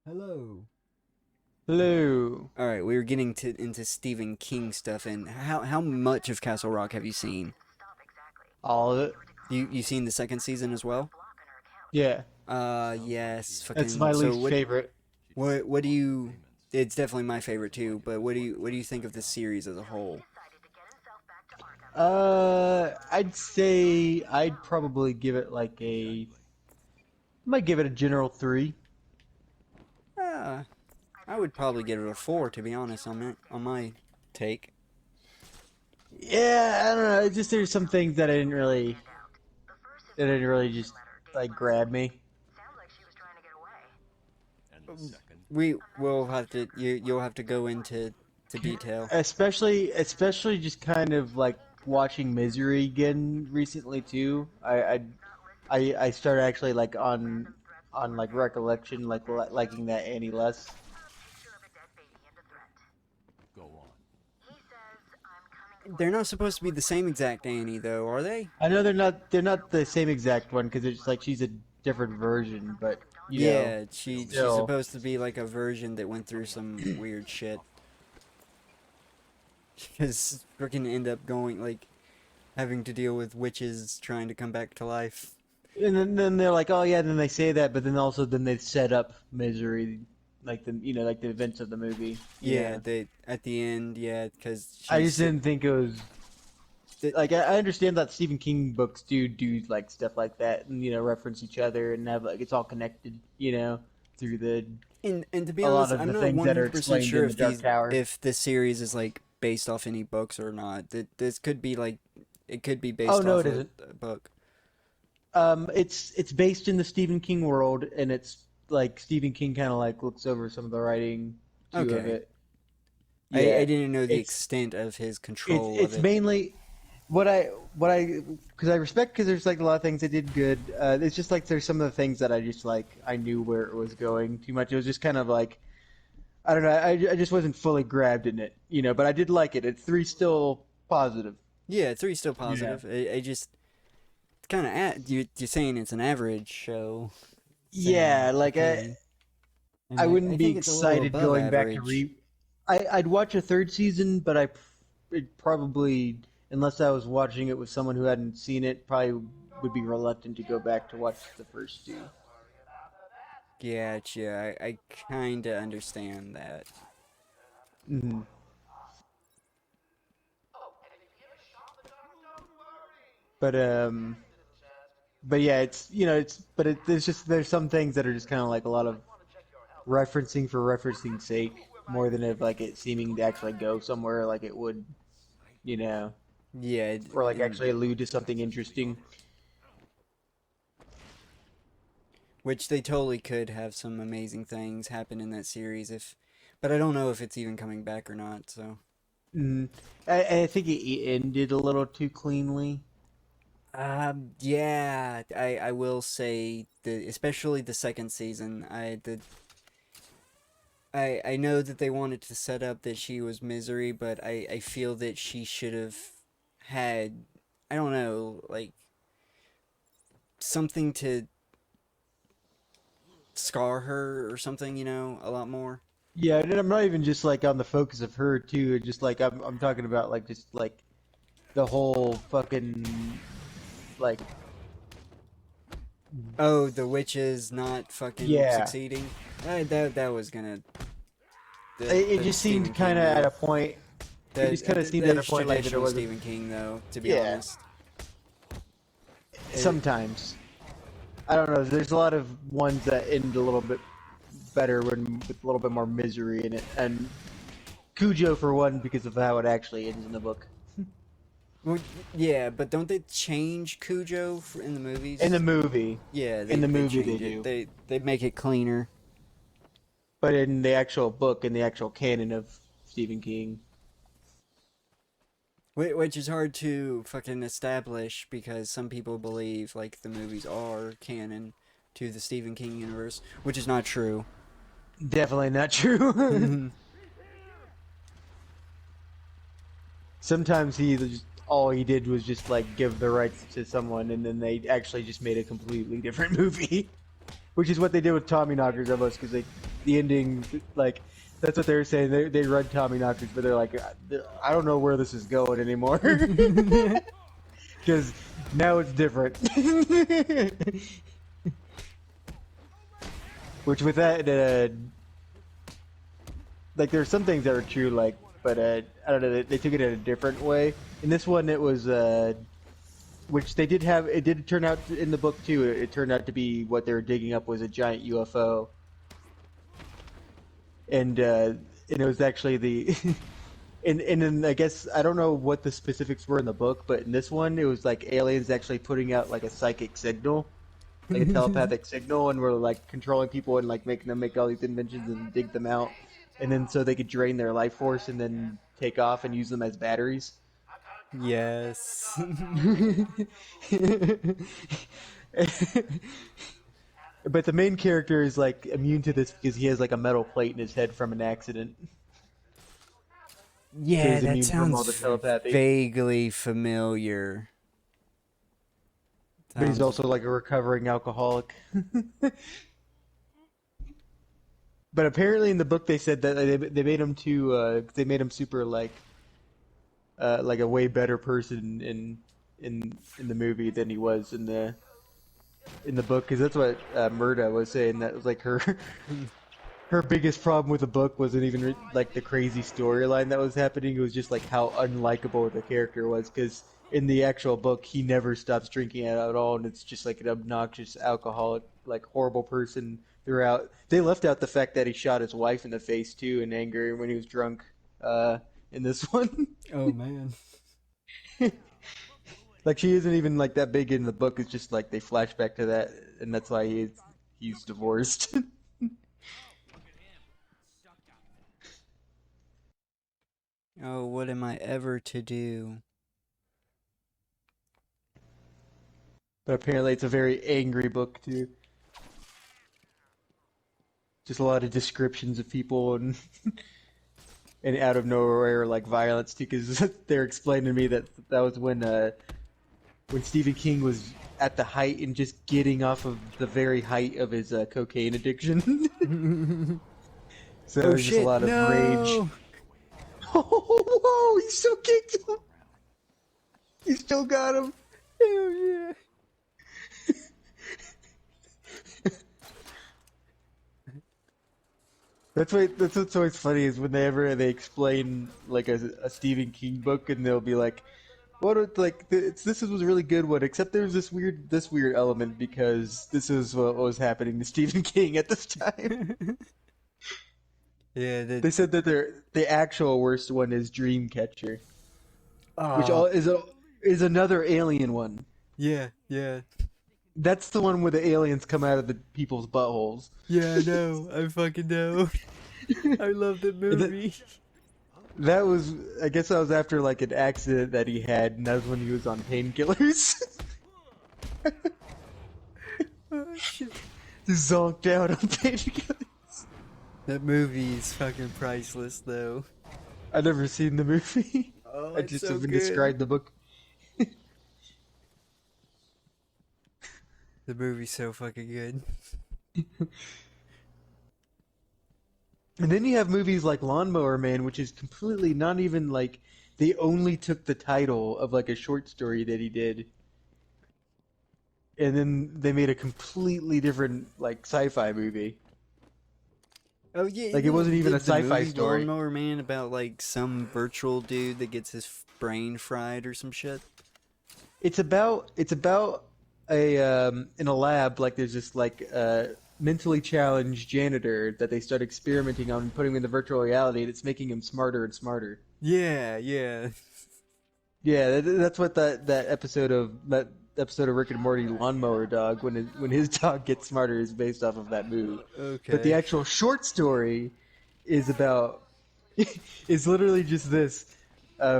Hello. Hello. All right, we were getting into Stephen King stuff, and how much of Castle Rock have you seen? All of it. You seen the second season as well? Yeah. Yes, That's fucking. my So least favorite. what do you? It's definitely my favorite too. But what do you think of the series as a whole? I'd say I'd probably give it like might give it a general 3. Uh, I would probably give it a 4 to be honest on my take. Yeah, I don't know. It's just there's some things that didn't really just like grab me. We will have to you'll have to go into detail. Especially just kind of like watching Misery again recently too. I started actually like on like recollection like liking that Annie less. They're not supposed to be the same exact Annie though, are they? I know they're not the same exact one because it's like she's a different version, but Yeah, she's still. supposed to be like a version that went through some weird shit. Because freaking end up going like having to deal with witches trying to come back to life. And then they're like, oh yeah, then they say that, but then also then they set up Misery, like like the events of the movie. Yeah, they at the end, yeah, because I just she's didn't think it was th- like I understand that Stephen King books do like stuff like that and reference each other and have like it's all connected, through the and to be a lot honest, of I'm the not things that are 100% explained sure in the Dark Tower. if this series is like based off any books or not. This could be like it could be Oh based no, off it isn't. a book. It's based in the Stephen King world, and it's like Stephen King kind of like looks over some of the writing too of Okay. it. I Yeah, didn't know the it's extent of his it's control of it's it. mainly what I because I respect because there's like a lot of things they did good. It's just like there's some of the things that I just like I knew where it was going too much. It was just kind of like I don't know. I just wasn't fully grabbed in it, But I did like it. It's 3 still positive. Yeah, three's still Yeah. positive. I just kind of you're saying it's an average show, Yeah, saying like okay, I and I wouldn't be think it's a little excited above going back to average. I'd watch a third season, but it probably, unless I was watching it with someone who hadn't seen it, probably would be reluctant to go back to watch the first 2. Gotcha. I kind of understand that. Hmm. But but yeah, there's just there's some things that are just kind of like a lot of referencing for referencing sake, more than if like it seeming to actually go somewhere like it would, you know, Yeah, or like and actually allude to something interesting. which they totally could have some amazing things happen in that series if, but I don't know if it's even coming back or not. So, Mm. I think it ended a little too cleanly. yeah, I will say the especially the second season. I know that they wanted to set up that she was Misery, but I feel that she should have had, I don't know, like something to scar her or something, a lot more. Yeah, and I'm not even just like on the focus of her too. Just like I'm talking about like just like the whole fucking like Oh, the witches not fucking yeah. succeeding. That was gonna It that's just Stephen seemed kind King of at though. a point. It just kind of seemed at a That's point like that it traditional wasn't. Stephen King though. To be Yeah, honest, it, sometimes I don't know. There's a lot of ones that end a little bit better when with a little bit more misery in it, and Cujo for one because of how it actually ends in the book. well, yeah, but don't they change Cujo in the In the movies? movie, Yeah, in the they movie they change it. do. They make it cleaner. But in the actual book, in the actual canon of Stephen King, Which is hard to fucking establish because some people believe like the movies are canon to the Stephen King universe, which is not true. definitely not true. Sometimes all he did was just like give the rights to someone, and then they actually just made a completely different movie, which is what they did with Tommy Knockers almost because the ending, like that's what they were saying. They read Tommy Knockers, but they're like, I don't know where this is going anymore because now it's different. Which with that, like there's some things that are true, like, but I don't know, they took it in a different way. In this one, it was which they did have. It did turn out in the book too. It turned out to be what they were digging up was a giant UFO, and it was actually the. And then I guess I don't know what the specifics were in the book, but in this one it was like aliens actually putting out like a psychic signal, like a telepathic signal, and were like controlling people and like making them make all these inventions and dig them out, and then so they could drain their life force and then take off and use them as batteries. Yes. But the main character is like immune to this because he has like a metal plate in his head from an accident. So Yeah, he's that immune from all the sounds telepathy. vaguely familiar. But he's Sounds. also like a recovering alcoholic. But apparently in the book they said that they made him too. They made him super like a way better person in the movie than he was in the book, because that's what Murda was saying. That was like her biggest problem with the book wasn't even like the crazy storyline that was happening. It was just like how unlikable the character was, because in the actual book he never stops drinking at all, and it's just like an obnoxious alcoholic, like horrible person throughout. They left out the fact that he shot his wife in the face too in anger when he was drunk in this one. Oh man. Like she isn't even like that big in the book. It's just like they flash back to that, and that's why he's divorced. Oh, what am I ever to do? But apparently, it's a very angry book too. Just a lot of descriptions of people and out of nowhere like violence too. Because they're explaining to me that that was when Stephen King was at the height and just getting off of the very height of his cocaine addiction. So Oh there's just a shit, lot of rage. no! Oh, whoa! He still kicked him. He still got him. Oh yeah. That's what's always funny is whenever they explain like a Stephen King book, and they'll be like, "What like this was a really good one, except there's this weird element because this is what was happening to Stephen King at this time." Yeah, They said that the actual worst one is Dreamcatcher, which oh, all is another alien one. yeah, yeah. That's the one where the aliens come out of the people's buttholes. Yeah, I know. I fucking know. I love the movie. That was, I guess that was after like an accident that he had, and that was when he was on painkillers. Oh shit. Zonked out on painkillers. That movie is fucking priceless though. I've never seen the movie. Oh, I it's just so have been good. described the book. The movie's so fucking good. And then you have movies like Lawnmower Man, which is completely not even like they only took the title of like a short story that he did, and then they made a completely different like sci-fi movie. Oh yeah, Like it wasn't even a the sci-fi movie story. Lawnmower Man about like some virtual dude that gets his brain fried or some shit. It's about a in a lab, like there's this like mentally challenged janitor that they start experimenting on and putting him in the virtual reality, and it's making him smarter and smarter. Yeah, yeah. Yeah, that's what that episode of Rick and Morty, Lawnmower Dog, when his dog gets smarter, is based off of that movie. But the Okay. actual short story is about is literally just this.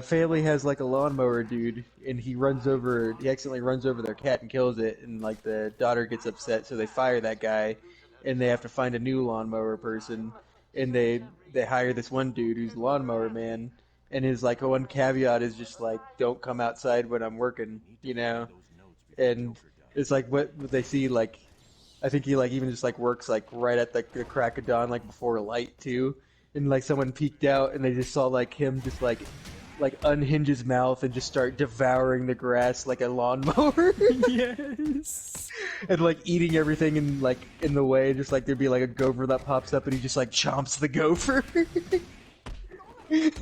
Family has like a lawnmower dude, and he accidentally runs over their cat and kills it, and like the daughter gets upset, so they fire that guy, and they have to find a new lawnmower person, and they hire this one dude who's the lawnmower man, and his like one caveat is just like don't come outside when I'm working, and it's like what they see like I think he like even just like works like right at the crack of dawn, like before light too. And like someone peeked out and they just saw like him just like unhinge his mouth and just start devouring the grass like a lawnmower. Yes. And like eating everything in like in the way, just like there'd be like a gopher that pops up and he just like chomps the gopher. And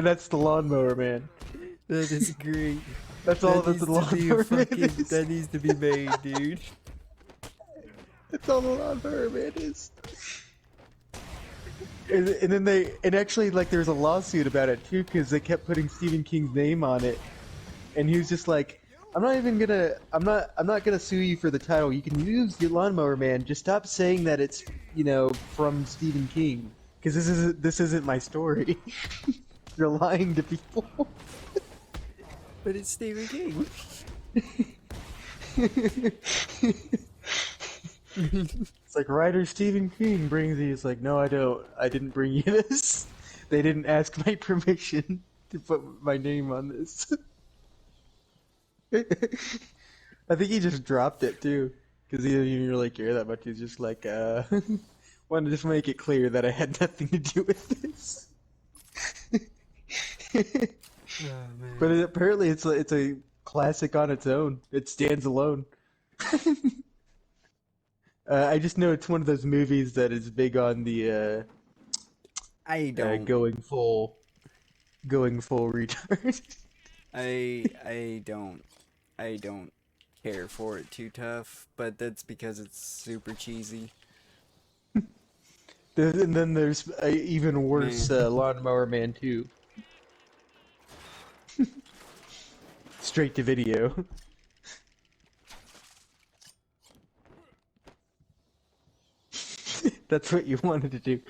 that's the lawnmower man. That is great. That's all That that the needs to be a lawnmower man fucking. is. That needs to be made, dude. That's all the lawnmower man is. And then and actually like there's a lawsuit about it too because they kept putting Stephen King's name on it, and he was just like, I'm not gonna sue you for the title. You can use your lawnmower man. Just stop saying that it's from Stephen King because this isn't my story. You're lying to people. But it's Stephen King. It's like writer Stephen King brings these. Like, no, I don't. I didn't bring you this. They didn't ask my permission to put my name on this. I think he just dropped it too, because he didn't even really care that much. He's just like, wanted to just make it clear that I had nothing to do with this. Oh man. But apparently, it's a classic on its own. It stands alone. I just know it's one of those movies that is big on the I don't. going full retard. I don't care for it too tough, but that's because it's super cheesy. And then there's even worse, Lawnmower Man 2. Straight to video. That's what you wanted to do.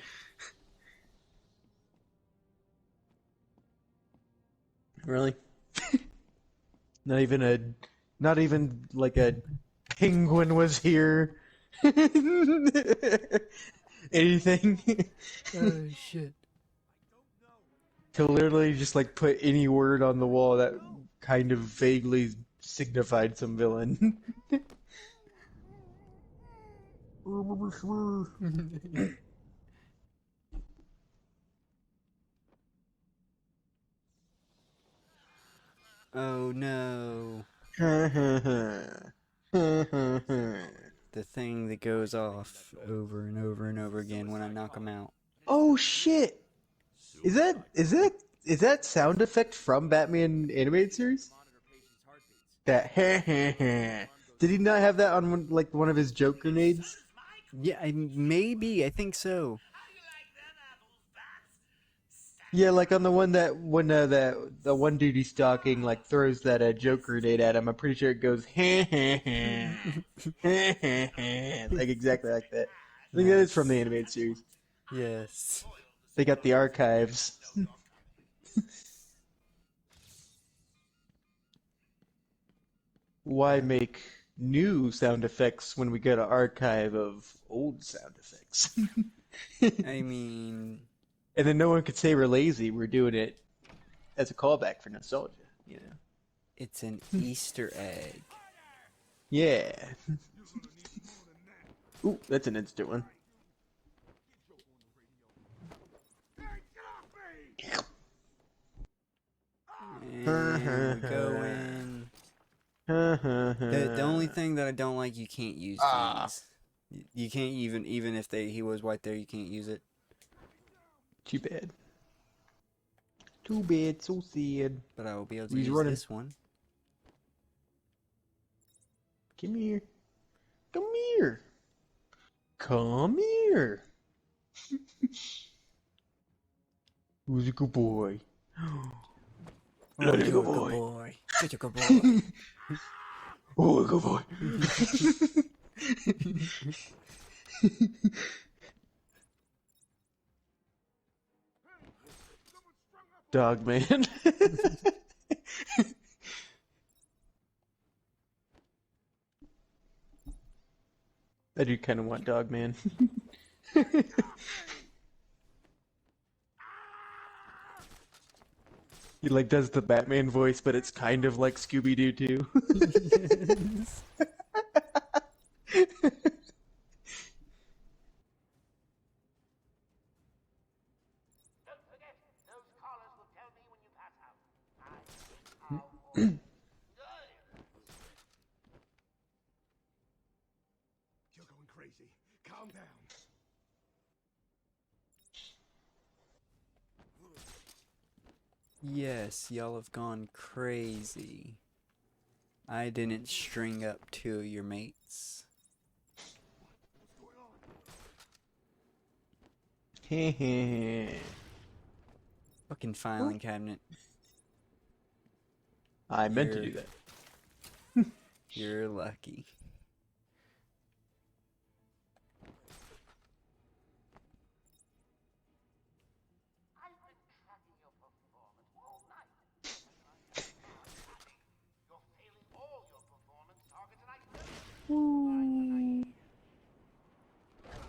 Really? Not even like a penguin was here. Anything Oh shit. to literally just like put any word on the wall that kind of vaguely signified some villain. Oh no. The thing that goes off over and over and over again when I knock him out. Oh shit! Is that sound effect from Batman animated series? That did he not have that on one of his joke grenades? Yeah, maybe. I think so. Yeah, like on the one that when the one dude he's stalking like throws that joke grenade at him. I'm pretty sure it goes like exactly like that. I think that is from the animated series. Yes. They got the archives. Why make new sound effects when we got an archive of old sound effects? I mean, And then no one could say we're lazy. We're doing it as a callback for nostalgia, you know? it's an Easter egg. Yeah. Ooh, that's an instant one. And go in. The only thing that I don't like, you can't use these. You can't even if he was white there, you can't use it. Too bad. Too bad, so sad. But I will be able to He's use running. this one. Come here. Come here. Come here. Who's a good boy? Oh, Let it you're go, a boy. good boy. Such a good boy. Oh, good boy. Dog man. I do kind of want Dog Man. He like does the Batman voice, but it's kind of like Scooby-Doo too. Yes. crazy. Calm down. Yes, y'all have gone crazy. I didn't string up 2 of your mates. Fucking filing cabinet. I meant to do that. You're lucky.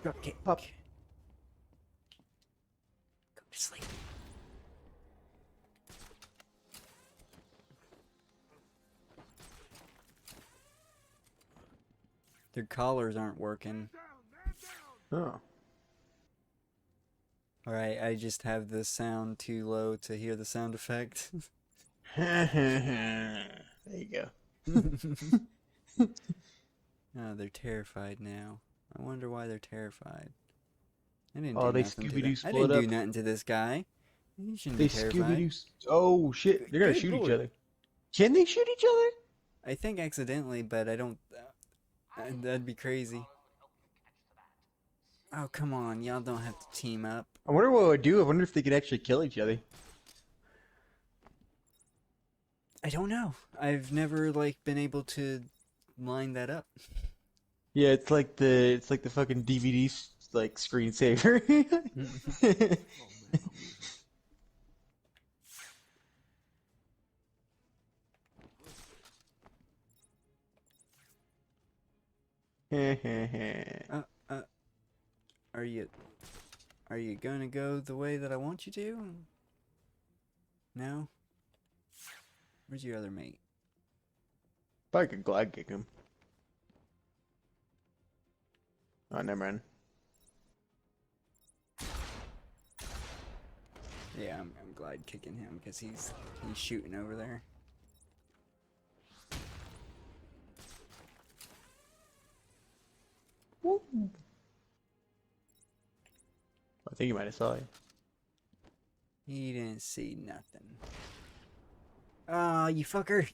Dropkick. Pop. Go to sleep. Their collars aren't working. Oh. Alright, I just have the sound too low to hear the sound effect. There you go. Oh, they're terrified now. I wonder why they're terrified. I didn't Oh, do they nothing to Scooby-Doo that. I split didn't do up. nothing to this guy. He shouldn't They be terrified. Scooby-Doo. Oh shit! They're gonna Good shoot each lord. other. Can they shoot each other? I think accidentally, but I don't... that'd be crazy. Oh, come on. Y'all don't have to team up. I wonder what it would do. I wonder if they could actually kill each other. I don't know. I've never, like, been able to line that up. Yeah, it's like the fucking DVD like screensaver. Uh, uh, are you gonna go the way that I want you to? No? Where's your other mate? If I could glide kick him. Oh, never mind. Yeah, I'm glide kicking him because he's shooting over there. Woo. I think he might have saw you. He didn't see nothing. Ah, you fucker!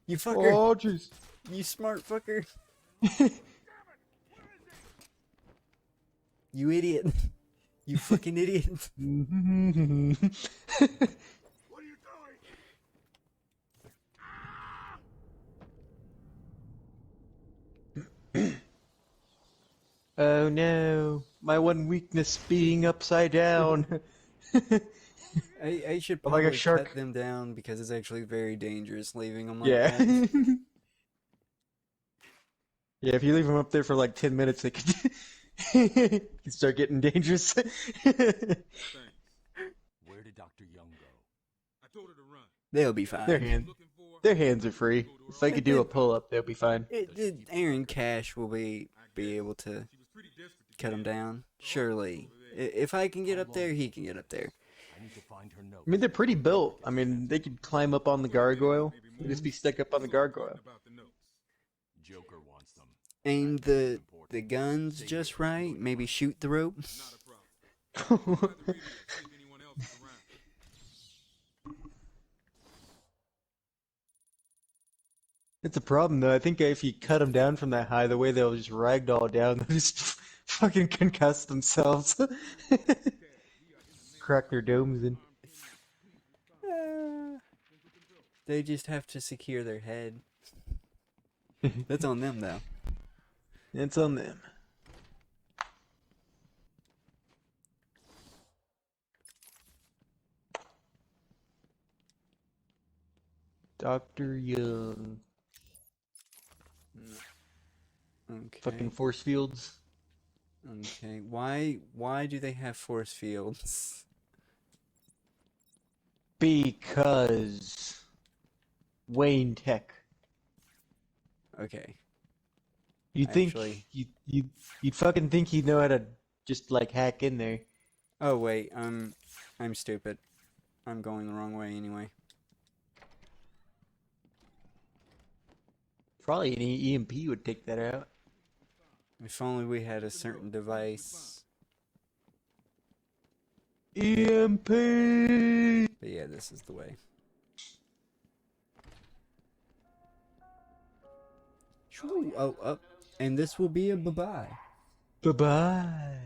You fucker! Oh, jeez. You smart fucker! You idiot! You fucking idiot! What are you doing? Oh no, my one weakness being upside down. I should I'm like a probably shark. cut them down because it's actually very dangerous leaving them like Yeah. that. Yeah, if you leave them up there for like 10 minutes, they could, could start getting dangerous. Thanks. Where did Dr. Young go? I told her to run. They'll be fine. Their hands are free. If I could do a pull-up, they'll be fine. Aaron Cash will be able to cut them down. Surely. If I can get up there, he can get up there. I need to find her note. I mean, they're pretty built. I mean, they could climb up on the gargoyle. They'd just be stuck up on the gargoyle. Joker wants them. Aim the guns just right. Maybe shoot the rope. It's a problem, though. I think if you cut them down from that high, the way they'll just ragdoll down, they'll just fucking concuss themselves. Crack their domes in. They just have to secure their head. That's on them, though. It's on them. Dr. Young. Okay. Fucking force fields. Okay. Why do they have force fields? Because Wayne Tech. Okay. You'd think Actually- you'd fucking think he'd know how to just like hack in there. Oh wait, I'm stupid. I'm going the wrong way anyway. Probably an EMP would take that out. If only we had a certain device. EMP. But yeah, this is the way. Oh, and this will be a bye-bye. Bye bye.